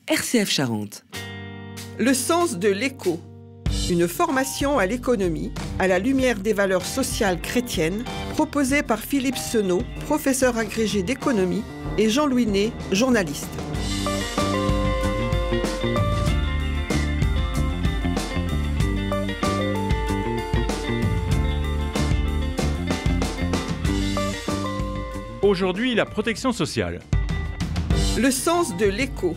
RCF Charente. Le sens de l'éco. Une formation à l'économie, à la lumière des valeurs sociales chrétiennes, proposée par Philippe Senot, professeur agrégé d'économie, et Jean-Louis Ney, journaliste. Aujourd'hui, la protection sociale. Le sens de l'éco.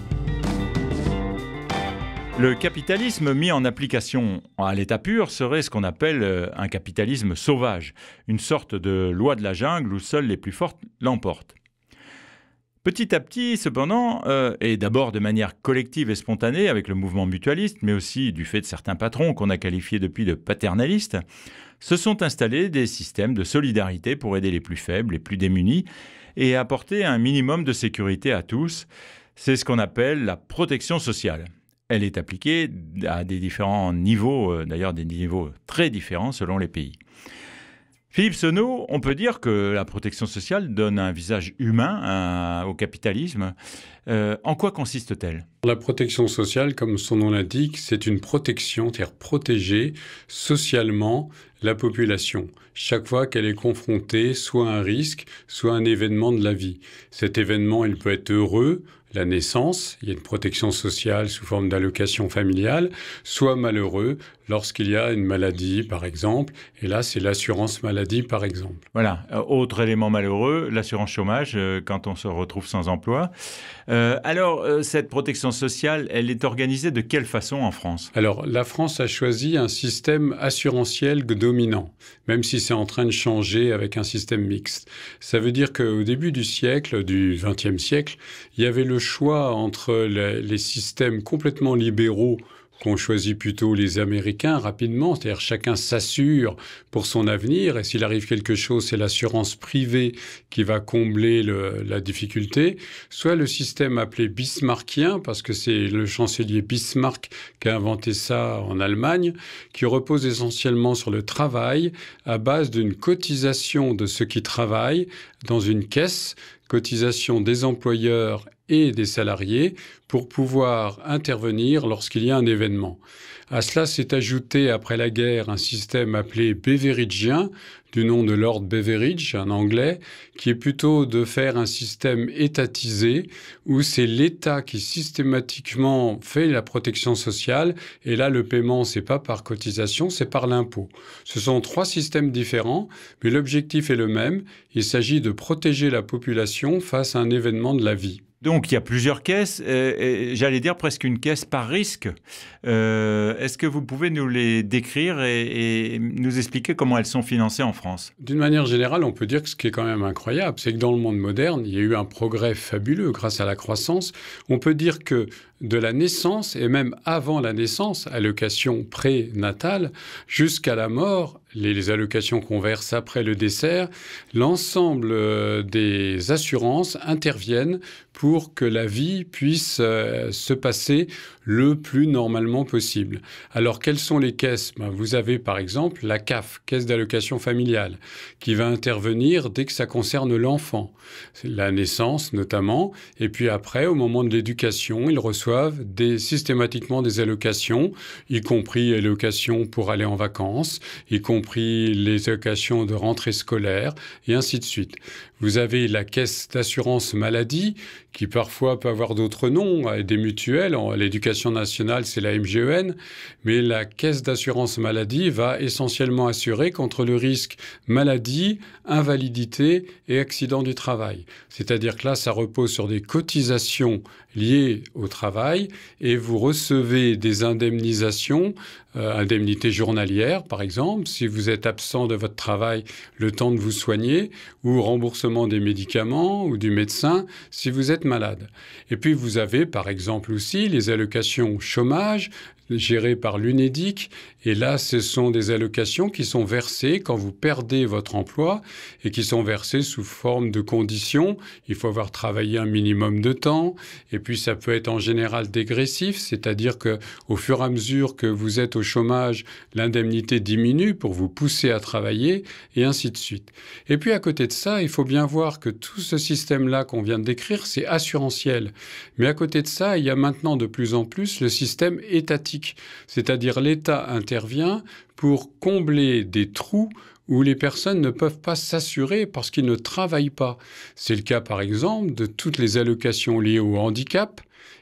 Le capitalisme mis en application à l'état pur serait ce qu'on appelle un capitalisme sauvage, une sorte de loi de la jungle où seules les plus fortes l'emportent. Petit à petit, cependant, et d'abord de manière collective et spontanée avec le mouvement mutualiste, mais aussi du fait de certains patrons qu'on a qualifiés depuis de paternalistes, se sont installés des systèmes de solidarité pour aider les plus faibles, les plus démunis, et apporter un minimum de sécurité à tous. C'est ce qu'on appelle la protection sociale. Elle est appliquée à des différents niveaux, d'ailleurs des niveaux très différents selon les pays. Philippe Senot, on peut dire que la protection sociale donne un visage humain au capitalisme. En quoi consiste-t-elle ? La protection sociale, comme son nom l'indique, c'est une protection, c'est-à-dire protéger socialement la population, chaque fois qu'elle est confrontée soit à un risque, soit à un événement de la vie. Cet événement, il peut être heureux, la naissance, il y a une protection sociale sous forme d'allocation familiale, soit malheureux lorsqu'il y a une maladie, par exemple. Et là, c'est l'assurance maladie, par exemple. Voilà. Autre élément malheureux, l'assurance chômage, quand on se retrouve sans emploi. Alors, cette protection sociale, elle est organisée de quelle façon en France ? Alors, la France a choisi un système assurantiel dominant, même si c'est en train de changer avec un système mixte. Ça veut dire qu'au début du siècle, du XXe siècle, il y avait le choix entre les systèmes complètement libéraux qu'ont choisi plutôt les Américains rapidement, c'est-à-dire chacun s'assure pour son avenir, et s'il arrive quelque chose, c'est l'assurance privée qui va combler la difficulté, soit le système appelé bismarckien, parce que c'est le chancelier Bismarck qui a inventé ça en Allemagne, qui repose essentiellement sur le travail, à base d'une cotisation de ceux qui travaillent dans une caisse, cotisation des employeurs et des salariés pour pouvoir intervenir lorsqu'il y a un événement. À cela s'est ajouté après la guerre un système appelé beveridgien, du nom de Lord Beveridge, un Anglais, qui est plutôt de faire un système étatisé où c'est l'État qui systématiquement fait la protection sociale et là le paiement c'est pas par cotisation, c'est par l'impôt. Ce sont trois systèmes différents, mais l'objectif est le même, il s'agit de protéger la population face à un événement de la vie. Donc, il y a plusieurs caisses, j'allais dire presque une caisse par risque. Est-ce que vous pouvez nous les décrire et nous expliquer comment elles sont financées en France ? D'une manière générale, on peut dire que ce qui est quand même incroyable, c'est que dans le monde moderne, il y a eu un progrès fabuleux grâce à la croissance. On peut dire que de la naissance, et même avant la naissance, allocation prénatale, jusqu'à la mort, les allocations qu'on verse après le décès, l'ensemble des assurances interviennent pour que la vie puisse se passer le plus normalement possible. Alors, quelles sont les caisses ? Vous avez par exemple la CAF, Caisse d'allocation familiale, qui va intervenir dès que ça concerne l'enfant, la naissance notamment, et puis après, au moment de l'éducation, ils reçoivent systématiquement des allocations, y compris allocations pour aller en vacances, y compris les allocations de rentrée scolaire, et ainsi de suite. Vous avez la caisse d'assurance maladie, qui parfois peut avoir d'autres noms, des mutuelles. L'éducation nationale, c'est la MGEN, mais la caisse d'assurance maladie va essentiellement assurer contre le risque maladie, invalidité et accident du travail. C'est-à-dire que là, ça repose sur des cotisations liées au travail et vous recevez des indemnisations, indemnités journalières par exemple, si vous êtes absent de votre travail le temps de vous soigner, ou remboursement des médicaments ou du médecin si vous êtes malade. Et puis vous avez par exemple aussi les allocations chômage, gérées par l'UNEDIC. Et là, ce sont des allocations qui sont versées quand vous perdez votre emploi et qui sont versées sous forme de conditions. Il faut avoir travaillé un minimum de temps et puis ça peut être en général dégressif, c'est-à-dire qu'au fur et à mesure que vous êtes au chômage, l'indemnité diminue pour vous pousser à travailler, et ainsi de suite. Et puis à côté de ça, il faut bien voir que tout ce système-là qu'on vient de décrire, c'est assurantiel. Mais à côté de ça, il y a maintenant de plus en plus le système étatique, c'est-à-dire l'État intervient pour combler des trous où les personnes ne peuvent pas s'assurer parce qu'ils ne travaillent pas. C'est le cas, par exemple, de toutes les allocations liées au handicap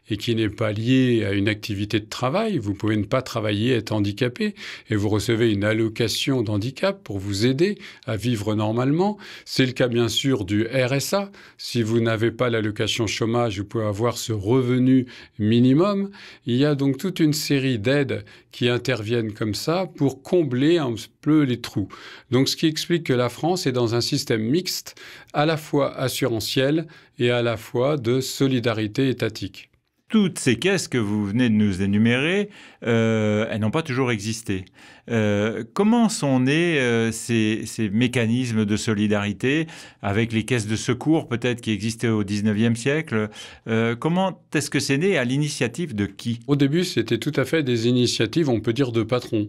et qui n'est pas lié à une activité de travail. Vous pouvez ne pas travailler, être handicapé, et vous recevez une allocation d'handicap pour vous aider à vivre normalement. C'est le cas, bien sûr, du RSA. Si vous n'avez pas l'allocation chômage, vous pouvez avoir ce revenu minimum. Il y a donc toute une série d'aides qui interviennent comme ça pour combler un peu les trous. Donc, ce qui explique que la France est dans un système mixte, à la fois assurantiel et à la fois de solidarité étatique. Toutes ces caisses que vous venez de nous énumérer, elles n'ont pas toujours existé. Comment sont nés ces mécanismes de solidarité avec les caisses de secours peut-être qui existaient au XIXe siècle? Comment est-ce que c'est né? À l'initiative de qui? Au début, c'était tout à fait des initiatives, on peut dire, de patrons.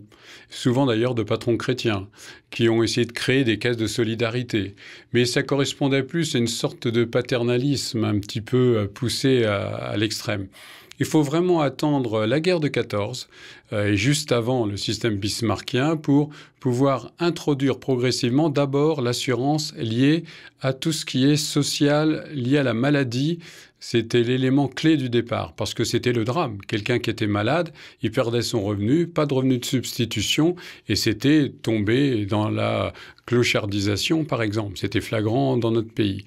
Souvent d'ailleurs de patrons chrétiens, qui ont essayé de créer des caisses de solidarité. Mais ça correspondait plus à une sorte de paternalisme un petit peu poussé à l'extrême. Il faut vraiment attendre la guerre de 14 et juste avant le système bismarckien pour pouvoir introduire progressivement d'abord l'assurance liée à tout ce qui est social, lié à la maladie. C'était l'élément clé du départ, parce que c'était le drame. Quelqu'un qui était malade, il perdait son revenu, pas de revenu de substitution, et c'était tombé dans la clochardisation, par exemple. C'était flagrant dans notre pays.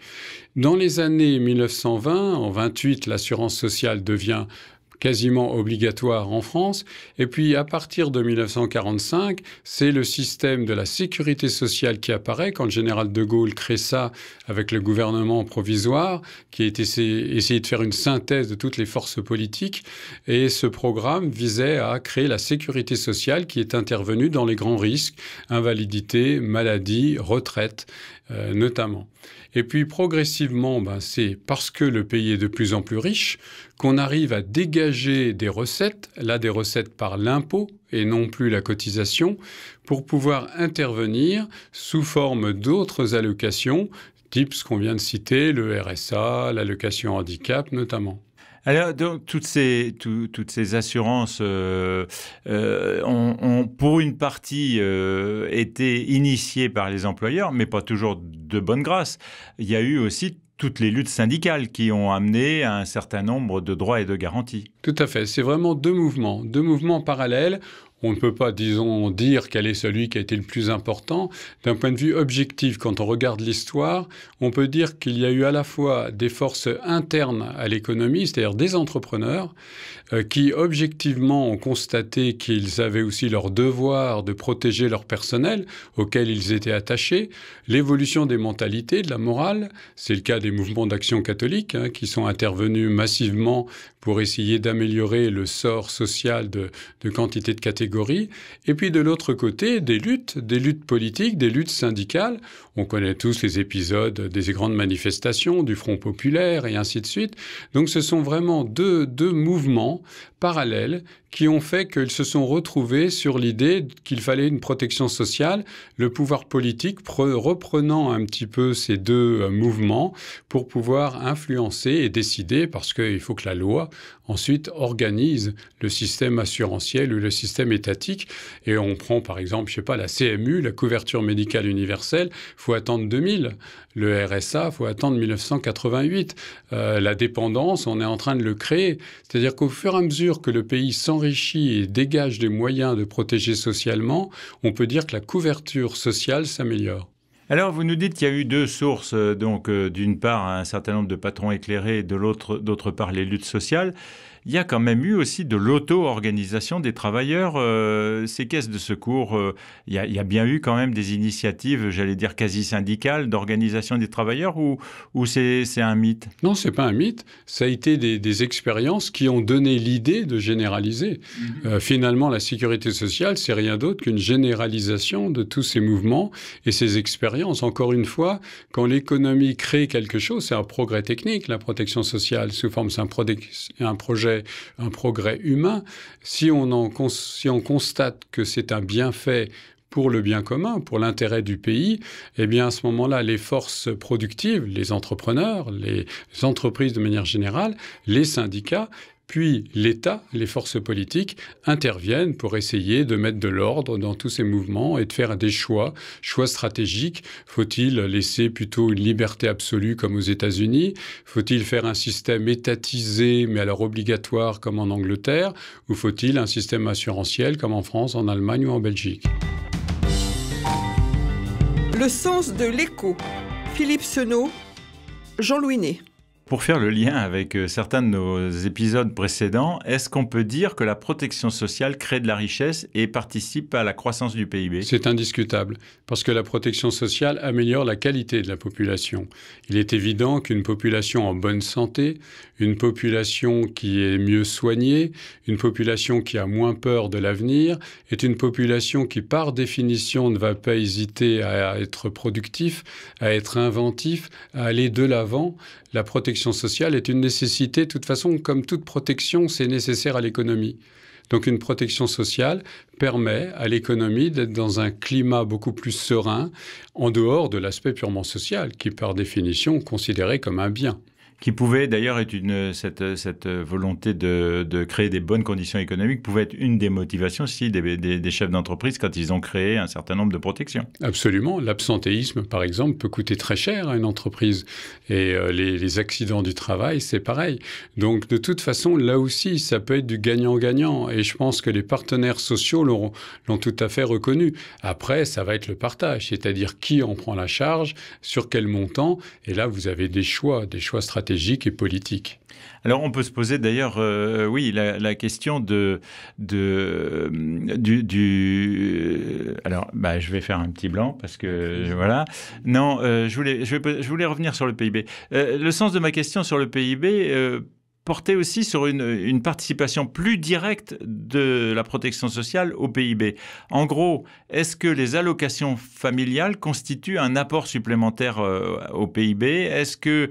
Dans les années 1920, en 28, l'assurance sociale devient quasiment obligatoire en France. Et puis, à partir de 1945, c'est le système de la sécurité sociale qui apparaît quand le général de Gaulle crée ça avec le gouvernement provisoire, qui a essayé de faire une synthèse de toutes les forces politiques. Et ce programme visait à créer la sécurité sociale qui est intervenue dans les grands risques, invalidité, maladie, retraite, notamment. Et puis progressivement, c'est parce que le pays est de plus en plus riche qu'on arrive à dégager des recettes, là des recettes par l'impôt et non plus la cotisation, pour pouvoir intervenir sous forme d'autres allocations, type ce qu'on vient de citer, le RSA, l'allocation handicap notamment. Alors, donc, toutes ces assurances ont, pour une partie, été initiées par les employeurs, mais pas toujours de bonne grâce. Il y a eu aussi toutes les luttes syndicales qui ont amené à un certain nombre de droits et de garanties. Tout à fait. C'est vraiment deux mouvements parallèles. On ne peut pas, disons, dire quel est celui qui a été le plus important. D'un point de vue objectif, quand on regarde l'histoire, on peut dire qu'il y a eu à la fois des forces internes à l'économie, c'est-à-dire des entrepreneurs, qui objectivement ont constaté qu'ils avaient aussi leur devoir de protéger leur personnel auquel ils étaient attachés. L'évolution des mentalités, de la morale, c'est le cas des mouvements d'action catholique qui sont intervenus massivement pour essayer d'améliorer le sort social de quantité de catégories. Et puis de l'autre côté, des luttes politiques, des luttes syndicales. On connaît tous les épisodes des grandes manifestations, du Front populaire et ainsi de suite. Donc ce sont vraiment deux mouvements parallèles qui ont fait qu'ils se sont retrouvés sur l'idée qu'il fallait une protection sociale, le pouvoir politique reprenant un petit peu ces deux mouvements pour pouvoir influencer et décider, parce qu'il faut que la loi ensuite organise le système assurantiel ou le système étatique. Et on prend par exemple, la CMU, la couverture médicale universelle, faut attendre 2000. Le RSA, faut attendre 1988. La dépendance, on est en train de le créer. C'est-à-dire qu'au fur et à mesure que le pays s'enrichit et dégage des moyens de protéger socialement, on peut dire que la couverture sociale s'améliore. Alors, vous nous dites qu'il y a eu deux sources, donc d'une part un certain nombre de patrons éclairés, et d'autre part les luttes sociales. il y a quand même eu aussi de l'auto-organisation des travailleurs. Ces caisses de secours, il y a bien eu quand même des initiatives, j'allais dire quasi syndicales, d'organisation des travailleurs, ou c'est un mythe? Non, c'est pas un mythe. Ça a été des expériences qui ont donné l'idée de généraliser. Finalement, la sécurité sociale, c'est rien d'autre qu'une généralisation de tous ces mouvements et ces expériences. Encore une fois, quand l'économie crée quelque chose, c'est un progrès technique, la protection sociale, sous forme c'est un progrès humain. Si on constate que c'est un bienfait pour le bien commun, pour l'intérêt du pays, eh bien à ce moment-là, les forces productives, les entrepreneurs, les entreprises de manière générale, les syndicats, puis l'État, les forces politiques, interviennent pour essayer de mettre de l'ordre dans tous ces mouvements et de faire des choix stratégiques. Faut-il laisser plutôt une liberté absolue comme aux États-Unis? Faut-il faire un système étatisé mais alors obligatoire comme en Angleterre? Ou faut-il un système assurantiel comme en France, en Allemagne ou en Belgique? Le sens de l'écho. Philippe Senot, Jean-Louis Ney. Pour faire le lien avec certains de nos épisodes précédents, est-ce qu'on peut dire que la protection sociale crée de la richesse et participe à la croissance du PIB? C'est indiscutable, parce que la protection sociale améliore la qualité de la population. Il est évident qu'une population en bonne santé, une population qui est mieux soignée, une population qui a moins peur de l'avenir, est une population qui, par définition, ne va pas hésiter à être productif, à être inventif, à aller de l'avant. La protection sociale est une nécessité. De toute façon, comme toute protection, c'est nécessaire à l'économie. Donc une protection sociale permet à l'économie d'être dans un climat beaucoup plus serein, en dehors de l'aspect purement social, qui par définition est considéré comme un bien. Qui pouvait d'ailleurs être cette volonté de créer des bonnes conditions économiques pouvait être une des motivations aussi des chefs d'entreprise quand ils ont créé un certain nombre de protections. Absolument. L'absentéisme, par exemple, peut coûter très cher à une entreprise. Et les accidents du travail, c'est pareil. Donc, de toute façon, là aussi, ça peut être du gagnant-gagnant. Et je pense que les partenaires sociaux l'ont tout à fait reconnu. Après, ça va être le partage, c'est-à-dire qui en prend la charge, sur quel montant. Et là, vous avez des choix stratégiques et politique. Alors, on peut se poser d'ailleurs, la question alors, je vais faire un petit blanc parce que voilà. Non, je voulais revenir sur le PIB. Le sens de ma question sur le PIB portait aussi sur une participation plus directe de la protection sociale au PIB. En gros, est-ce que les allocations familiales constituent un apport supplémentaire au PIB? Est-ce que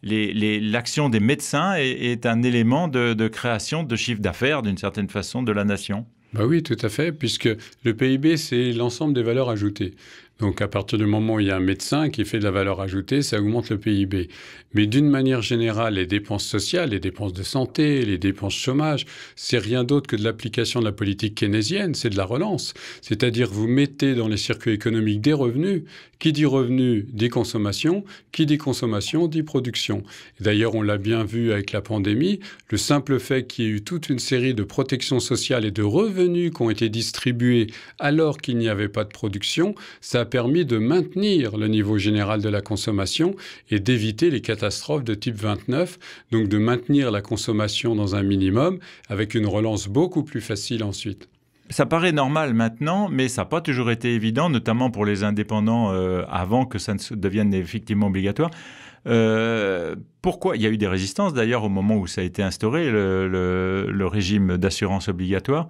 l'action des médecins est un élément de création de chiffre d'affaires, d'une certaine façon, de la nation? Oui, tout à fait, puisque le PIB, c'est l'ensemble des valeurs ajoutées. Donc, à partir du moment où il y a un médecin qui fait de la valeur ajoutée, ça augmente le PIB. Mais d'une manière générale, les dépenses sociales, les dépenses de santé, les dépenses chômage, c'est rien d'autre que de l'application de la politique keynésienne, c'est de la relance. C'est-à-dire, vous mettez dans les circuits économiques des revenus. Qui dit revenus, dit consommation. Qui dit consommation, dit production. D'ailleurs, on l'a bien vu avec la pandémie, le simple fait qu'il y ait eu toute une série de protections sociales et de revenus qui ont été distribués alors qu'il n'y avait pas de production, ça a permis de maintenir le niveau général de la consommation et d'éviter les catastrophes de type 29, donc de maintenir la consommation dans un minimum avec une relance beaucoup plus facile ensuite. Ça paraît normal maintenant, mais ça n'a pas toujours été évident, notamment pour les indépendants avant que ça ne devienne effectivement obligatoire. Pourquoi? Il y a eu des résistances d'ailleurs au moment où ça a été instauré, le régime d'assurance obligatoire.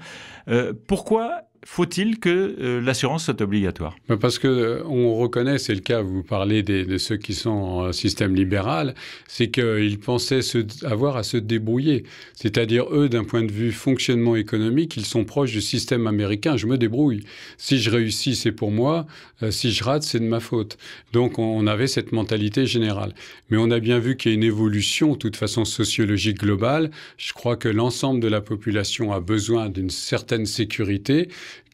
Pourquoi faut-il que l'assurance soit obligatoire? Parce qu'on reconnaît, c'est le cas, vous parlez de ceux qui sont en système libéral, c'est qu'ils pensaient avoir à se débrouiller. C'est-à-dire, eux, d'un point de vue fonctionnement économique, ils sont proches du système américain. Je me débrouille. Si je réussis, c'est pour moi. Si je rate, c'est de ma faute. Donc, on avait cette mentalité générale. Mais on a bien vu qu'il y a une évolution, de toute façon, sociologique globale. Je crois que l'ensemble de la population a besoin d'une certaine sécurité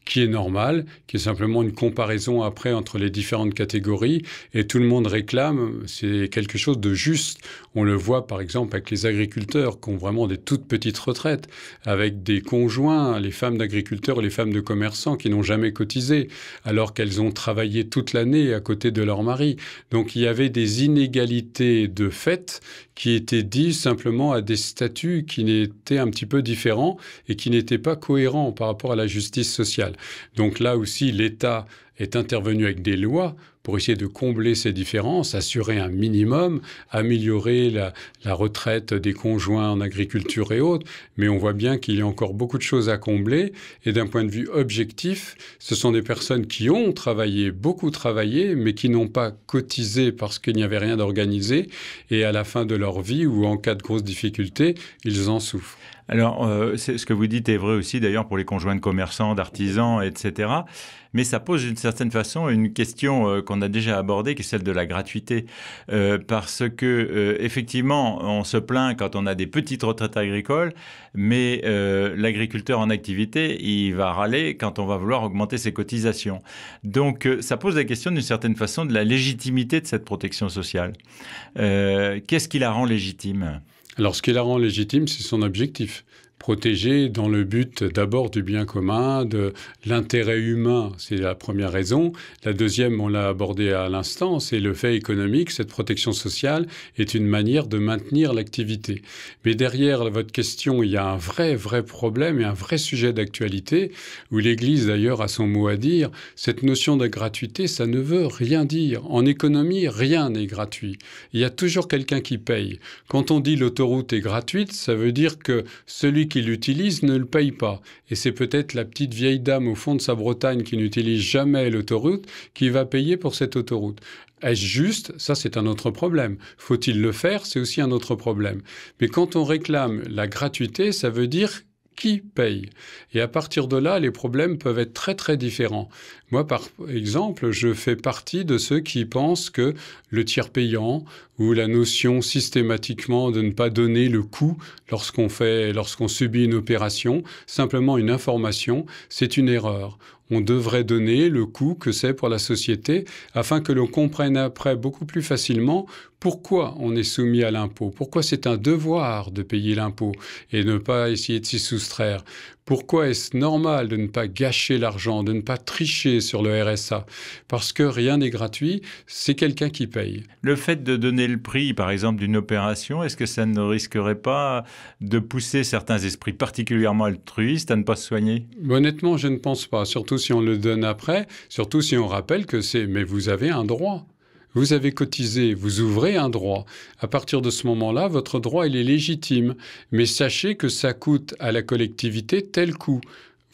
qui est normal, qui est simplement une comparaison après entre les différentes catégories, et tout le monde réclame, c'est quelque chose de juste. On le voit par exemple avec les agriculteurs qui ont vraiment des toutes petites retraites, avec des conjoints, les femmes d'agriculteurs et les femmes de commerçants qui n'ont jamais cotisé, alors qu'elles ont travaillé toute l'année à côté de leur mari. Donc il y avait des inégalités de fait qui étaient dues simplement à des statuts qui étaient un petit peu différents et qui n'étaient pas cohérents par rapport à la justice sociale. Donc là aussi, l'État est intervenu avec des lois pour essayer de combler ces différences, assurer un minimum, améliorer la retraite des conjoints en agriculture et autres. Mais on voit bien qu'il y a encore beaucoup de choses à combler. Et d'un point de vue objectif, ce sont des personnes qui ont travaillé, beaucoup travaillé, mais qui n'ont pas cotisé parce qu'il n'y avait rien d'organisé. Et à la fin de leur vie ou en cas de grosses difficultés, ils en souffrent. Alors, ce que vous dites est vrai aussi d'ailleurs pour les conjoints de commerçants, d'artisans, etc. Mais ça pose d'une certaine façon une question qu'on a déjà abordée, qui est celle de la gratuité. Parce que, effectivement, on se plaint quand on a des petites retraites agricoles, mais l'agriculteur en activité, il va râler quand on va vouloir augmenter ses cotisations. Donc, ça pose la question d'une certaine façon de la légitimité de cette protection sociale. Qu'est-ce qui la rend légitime ? Alors, ce qui la rend légitime, c'est son objectif. Protéger dans le but d'abord du bien commun, de l'intérêt humain, c'est la première raison. La deuxième, on l'a abordé à l'instant, c'est le fait économique. Cette protection sociale est une manière de maintenir l'activité. Mais derrière votre question, il y a un vrai problème et un vrai sujet d'actualité où l'Église d'ailleurs a son mot à dire. Cette notion de gratuité, ça ne veut rien dire. En économie, rien n'est gratuit. Il y a toujours quelqu'un qui paye. Quand on dit l'autoroute est gratuite, ça veut dire que celui qui l'utilise ne le paye pas. Et c'est peut-être la petite vieille dame au fond de sa Bretagne qui n'utilise jamais l'autoroute qui va payer pour cette autoroute. Est-ce juste ? Ça, c'est un autre problème. Faut-il le faire ? C'est aussi un autre problème. Mais quand on réclame la gratuité, ça veut dire qui paye ? Et à partir de là, les problèmes peuvent être très différents. Moi, par exemple, je fais partie de ceux qui pensent que le tiers payant ou la notion systématiquement de ne pas donner le coût lorsqu'on subit une opération, simplement une information, c'est une erreur. On devrait donner le coût que c'est pour la société afin que l'on comprenne après beaucoup plus facilement pourquoi on est soumis à l'impôt, pourquoi c'est un devoir de payer l'impôt et ne pas essayer de s'y soustraire. Pourquoi est-ce normal de ne pas gâcher l'argent, de ne pas tricher sur le RSA ? Parce que rien n'est gratuit, c'est quelqu'un qui paye. Le fait de donner le prix, par exemple, d'une opération, est-ce que ça ne risquerait pas de pousser certains esprits particulièrement altruistes à ne pas se soigner ? Honnêtement, je ne pense pas, surtout si on le donne après, surtout si on rappelle que c'est « mais vous avez un droit ». Vous avez cotisé, vous ouvrez un droit. À partir de ce moment-là, votre droit, il est légitime. Mais sachez que ça coûte à la collectivité tel coût.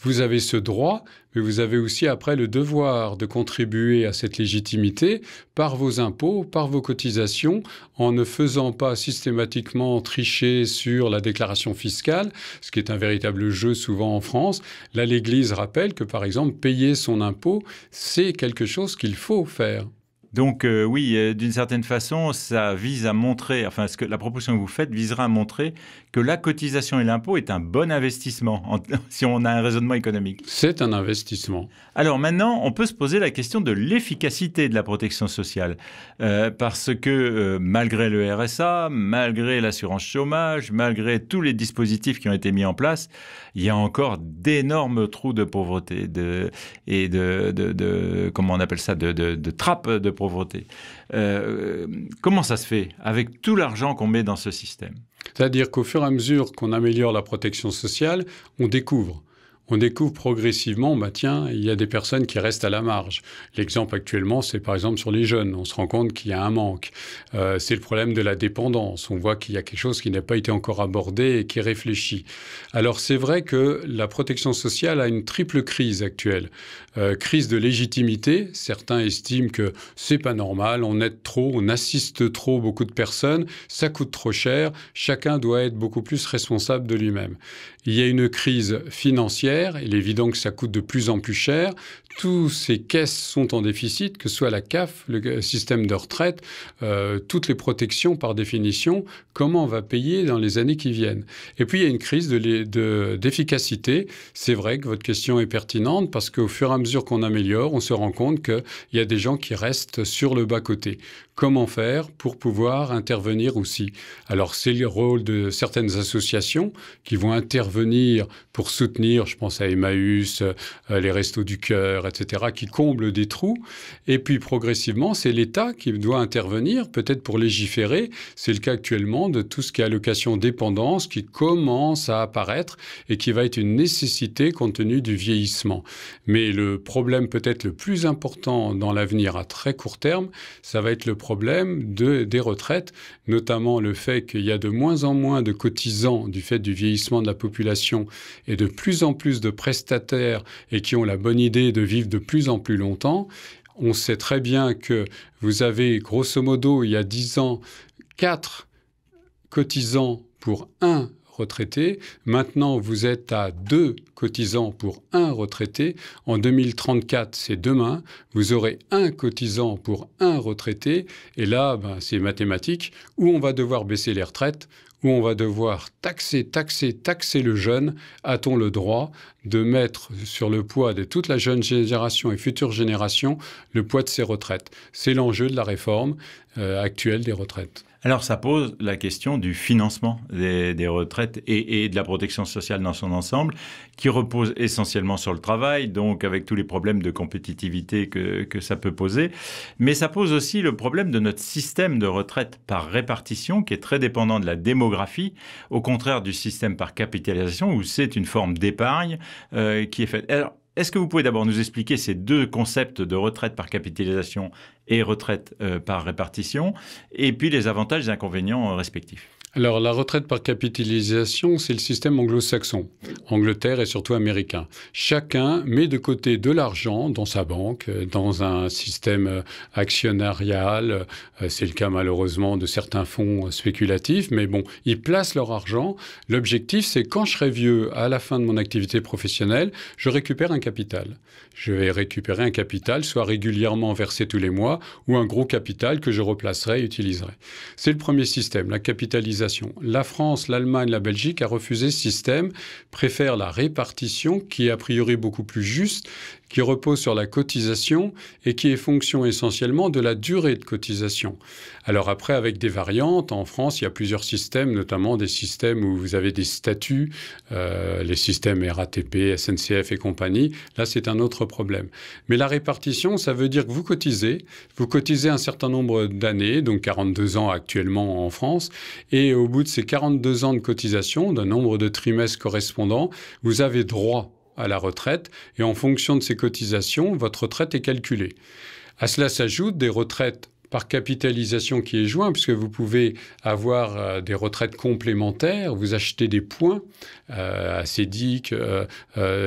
Vous avez ce droit, mais vous avez aussi après le devoir de contribuer à cette légitimité par vos impôts, par vos cotisations, en ne faisant pas systématiquement tricher sur la déclaration fiscale, ce qui est un véritable jeu souvent en France. Là, l'Église rappelle que, par exemple, payer son impôt, c'est quelque chose qu'il faut faire. Donc oui, d'une certaine façon, ça vise à montrer, enfin la proposition que vous faites visera à montrer que la cotisation et l'impôt est un bon investissement, si on a un raisonnement économique. C'est un investissement. Alors maintenant, on peut se poser la question de l'efficacité de la protection sociale, parce que malgré le RSA, malgré l'assurance chômage, malgré tous les dispositifs qui ont été mis en place, il y a encore d'énormes trous de pauvreté et comment on appelle ça, de trappes de pauvreté. Comment ça se fait avec tout l'argent qu'on met dans ce système ? C'est-à-dire qu'au fur et à mesure qu'on améliore la protection sociale, on découvre progressivement, il y a des personnes qui restent à la marge. L'exemple actuellement, c'est par exemple sur les jeunes. On se rend compte qu'il y a un manque. C'est le problème de la dépendance. On voit qu'il y a quelque chose qui n'a pas été encore abordé et qui est réfléchi. Alors c'est vrai que la protection sociale a une triple crise actuelle. Crise de légitimité. Certains estiment que c'est pas normal, on aide trop, on assiste trop beaucoup de personnes, ça coûte trop cher, chacun doit être beaucoup plus responsable de lui-même. Il y a une crise financière cher. Il est évident que ça coûte de plus en plus cher. Tous ces caisses sont en déficit, que ce soit la CAF, le système de retraite, toutes les protections par définition. Comment on va payer dans les années qui viennent? Et puis, il y a une crise d'efficacité. C'est vrai que votre question est pertinente parce qu'au fur et à mesure qu'on améliore, on se rend compte qu'il y a des gens qui restent sur le bas-côté. Comment faire pour pouvoir intervenir aussi? Alors, c'est le rôle de certaines associations qui vont intervenir pour soutenir, je pense à Emmaüs, les Restos du Cœur, etc., qui comblent des trous. Et puis, progressivement, c'est l'État qui doit intervenir, peut-être pour légiférer. C'est le cas actuellement de tout ce qui est allocation dépendance, qui commence à apparaître et qui va être une nécessité compte tenu du vieillissement. Mais le problème peut-être le plus important dans l'avenir à très court terme, ça va être le problème des retraites, notamment le fait qu'il y a de moins en moins de cotisants du fait du vieillissement de la population et de plus en plus de prestataires et qui ont la bonne idée de vivre de plus en plus longtemps. On sait très bien que vous avez, grosso modo, il y a 10 ans, 4 cotisants pour 1 retraité. Maintenant, vous êtes à 2 cotisants pour 1 retraité. En 2034, c'est demain. Vous aurez 1 cotisant pour 1 retraité. Et là, c'est mathématique. Où on va devoir baisser les retraites, où on va devoir taxer le jeune. A-t-on le droit de mettre sur le poids de toute la jeune génération et futures générations le poids de ces retraites? C'est l'enjeu de la réforme actuelle des retraites. Alors, ça pose la question du financement des retraites et de la protection sociale dans son ensemble, qui repose essentiellement sur le travail, donc avec tous les problèmes de compétitivité que ça peut poser. Mais ça pose aussi le problème de notre système de retraite par répartition, qui est très dépendant de la démographie, au contraire du système par capitalisation, où c'est une forme d'épargne qui est faite. Alors, est-ce que vous pouvez d'abord nous expliquer ces 2 concepts de retraite par capitalisation et retraite par répartition, et puis les avantages et inconvénients respectifs? Alors, la retraite par capitalisation, c'est le système anglo-saxon, Angleterre et surtout américain. Chacun met de côté de l'argent dans sa banque, dans un système actionnarial. C'est le cas malheureusement de certains fonds spéculatifs, mais bon, ils placent leur argent. L'objectif, c'est quand je serai vieux, à la fin de mon activité professionnelle, je récupère un capital. Je vais récupérer un capital, soit régulièrement versé tous les mois, ou un gros capital que je replacerai et utiliserai. C'est le premier système, la capitalisation. La France, l'Allemagne, la Belgique a refusé ce système, préfèrent la répartition qui est a priori beaucoup plus juste, qui repose sur la cotisation et qui est fonction essentiellement de la durée de cotisation. Alors après, avec des variantes, en France, il y a plusieurs systèmes, notamment des systèmes où vous avez des statuts, les systèmes RATP, SNCF et compagnie. Là, c'est un autre problème. Mais la répartition, ça veut dire que vous cotisez un certain nombre d'années, donc 42 ans actuellement en France, et au bout de ces 42 ans de cotisation, d'un nombre de trimestres correspondants, vous avez droit à la retraite, et en fonction de ces cotisations, votre retraite est calculée. À cela s'ajoutent des retraites par capitalisation qui est joint, puisque vous pouvez avoir des retraites complémentaires, vous achetez des points à CEDIC,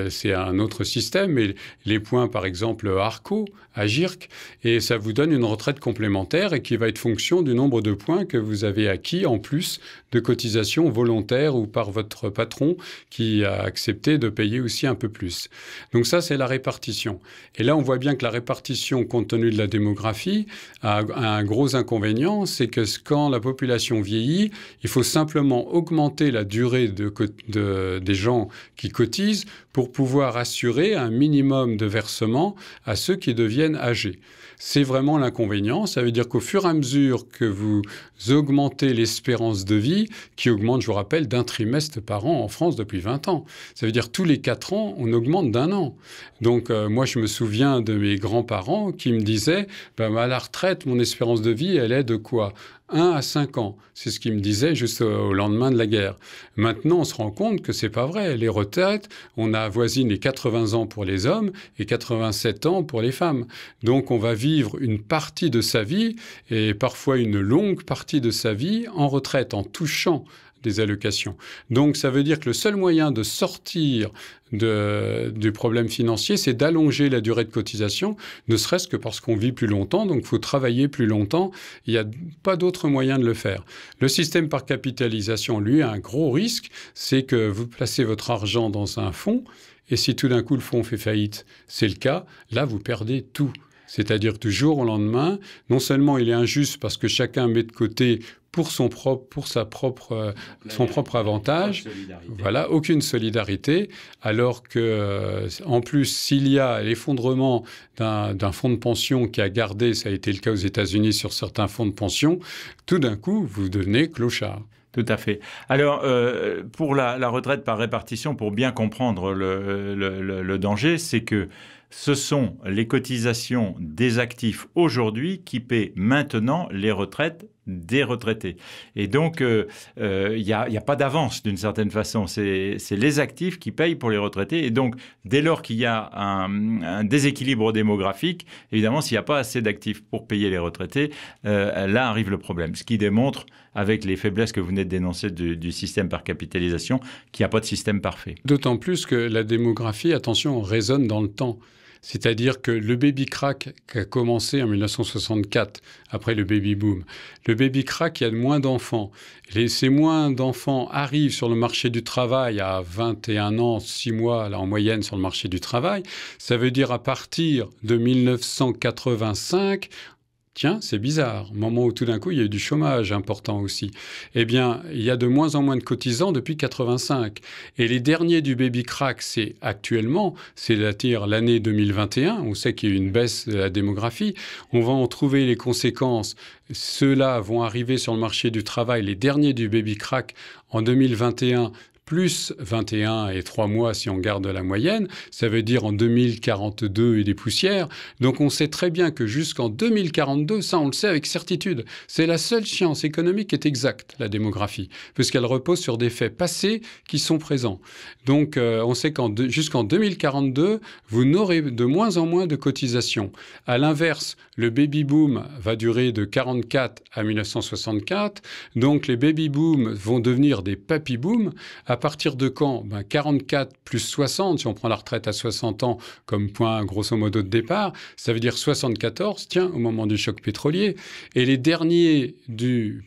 c'est un autre système, mais les points, par exemple, ARCO, AGIRC, et ça vous donne une retraite complémentaire et qui va être fonction du nombre de points que vous avez acquis en plus de cotisations volontaires ou par votre patron qui a accepté de payer aussi un peu plus. Donc ça, c'est la répartition. Et là, on voit bien que la répartition, compte tenu de la démographie, a un gros inconvénient, c'est que quand la population vieillit, il faut simplement augmenter la durée des gens qui cotisent pour pouvoir assurer un minimum de versement à ceux qui deviennent âgés. C'est vraiment l'inconvénient. Ça veut dire qu'au fur et à mesure que vous augmentez l'espérance de vie, qui augmente, je vous rappelle, d'1 trimestre par an en France depuis 20 ans. Ça veut dire tous les 4 ans, on augmente d'1 an. Donc moi, je me souviens de mes grands-parents qui me disaient à la retraite, mon espérance de vie, elle est de quoi ? 1 à 5 ans. C'est ce qu'ils me disaient juste au lendemain de la guerre. Maintenant, on se rend compte que c'est pas vrai. Les retraites, on avoisine les 80 ans pour les hommes et 87 ans pour les femmes. Donc, on va vivre une partie de sa vie et parfois une longue partie de sa vie en retraite, en touchant des allocations. Donc, ça veut dire que le seul moyen de sortir du problème financier, c'est d'allonger la durée de cotisation, ne serait-ce que parce qu'on vit plus longtemps, donc il faut travailler plus longtemps. Il n'y a pas d'autre moyen de le faire. Le système par capitalisation, lui, a un gros risque, c'est que vous placez votre argent dans un fonds Et si tout d'un coup le fonds fait faillite, c'est le cas, là vous perdez tout. C'est-à-dire que du jour au lendemain, non seulement il est injuste parce que chacun met de côté pour son propre avantage, voilà, aucune solidarité, alors que en plus s'il y a l'effondrement d'un fonds de pension qui a gardé, ça a été le cas aux États-Unis sur certains fonds de pension, tout d'un coup vous devenez clochard. Tout à fait. Alors, pour la retraite par répartition, pour bien comprendre le danger, c'est que ce sont les cotisations des actifs aujourd'hui qui paient maintenant les retraites des retraités. Et donc, il n'y a pas d'avance d'une certaine façon. C'est les actifs qui payent pour les retraités. Et donc, dès lors qu'il y a un déséquilibre démographique, évidemment, s'il n'y a pas assez d'actifs pour payer les retraités, là arrive le problème. Ce qui démontre, avec les faiblesses que vous venez de dénoncer du système par capitalisation, qu'il n'y a pas de système parfait. D'autant plus que la démographie, attention, résonne dans le temps. C'est-à-dire que le baby crack qui a commencé en 1964, après le baby boom, le baby crack, il y a moins d'enfants. Ces moins d'enfants arrivent sur le marché du travail à 21 ans, 6 mois là, en moyenne sur le marché du travail. Ça veut dire à partir de 1985... Tiens, c'est bizarre. Au moment où tout d'un coup, il y a eu du chômage important aussi. Eh bien, il y a de moins en moins de cotisants depuis 85. Et les derniers du baby crack, c'est actuellement, c'est-à-dire l'année 2021. On sait qu'il y a eu une baisse de la démographie. On va en trouver les conséquences. Ceux-là vont arriver sur le marché du travail, les derniers du baby crack en 2021, plus 21 et 3 mois si on garde la moyenne, ça veut dire en 2042 et des poussières. Donc on sait très bien que jusqu'en 2042, ça on le sait avec certitude, c'est la seule science économique qui est exacte, la démographie, puisqu'elle repose sur des faits passés qui sont présents. Donc on sait jusqu'en 2042, vous n'aurez de moins en moins de cotisations. À l'inverse, le baby-boom va durer de 44 à 1964, donc les baby-booms vont devenir des papy-booms. À partir de quand 44 plus 60, si on prend la retraite à 60 ans comme point grosso modo de départ, ça veut dire 74, tiens, au moment du choc pétrolier. Et les derniers du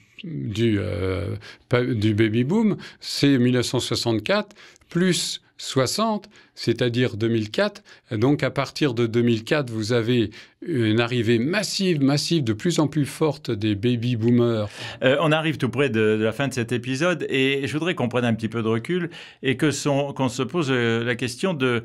baby-boom, c'est 1964 plus 60, c'est-à-dire 2004. Donc, à partir de 2004, vous avez une arrivée massive, de plus en plus forte des baby-boomers. On arrive tout près de la fin de cet épisode et je voudrais qu'on prenne un petit peu de recul et qu'on se pose la question de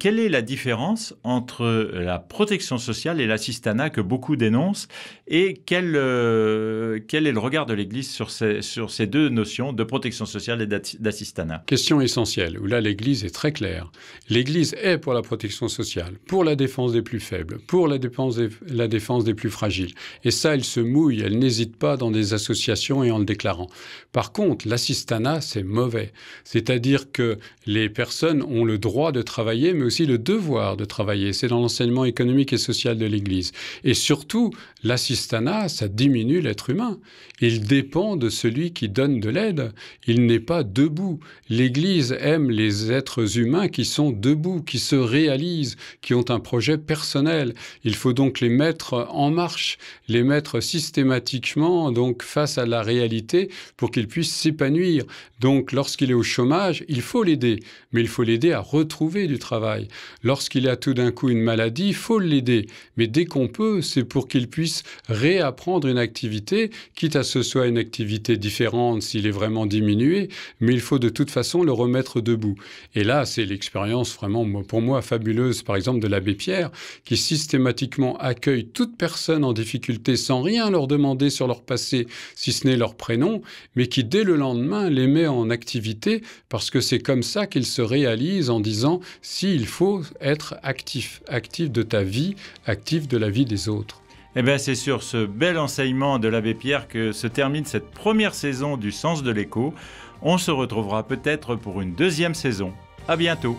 quelle est la différence entre la protection sociale et l'assistanat que beaucoup dénoncent et quel est le regard de l'Église sur ces deux notions de protection sociale et d'assistanat. Question essentielle, où là l'Église est très claire. L'Église est pour la protection sociale, pour la défense des plus faibles, pour la défense des plus fragiles. Et ça, elle se mouille, elle n'hésite pas dans des associations et en le déclarant. Par contre, l'assistanat, c'est mauvais. C'est-à-dire que les personnes ont le droit de travailler, mais aussi le devoir de travailler. C'est dans l'enseignement économique et social de l'Église. Et surtout, l'assistanat, ça diminue l'être humain. Il dépend de celui qui donne de l'aide. Il n'est pas debout. L'Église aime les êtres humains qui sont debout, qui se réalisent, qui ont un projet personnel. Il faut donc les mettre en marche, les mettre systématiquement donc face à la réalité pour qu'ils puissent s'épanouir. Donc lorsqu'il est au chômage, il faut l'aider, mais il faut l'aider à retrouver du travail. Lorsqu'il a tout d'un coup une maladie, il faut l'aider, mais dès qu'on peut, c'est pour qu'il puisse réapprendre une activité, quitte à ce soit une activité différente s'il est vraiment diminué, mais il faut de toute façon le remettre debout. Et là, c'est l'expérience vraiment, pour moi, fabuleuse, par exemple, de l'abbé Pierre, qui systématiquement accueille toute personne en difficulté sans rien leur demander sur leur passé, si ce n'est leur prénom, mais qui, dès le lendemain, les met en activité, parce que c'est comme ça qu'ils se réalisent en disant « si, il faut être actif, actif de ta vie, actif de la vie des autres ». Eh bien, c'est sur ce bel enseignement de l'abbé Pierre que se termine cette première saison du Sens de l'écho. On se retrouvera peut-être pour une deuxième saison. À bientôt.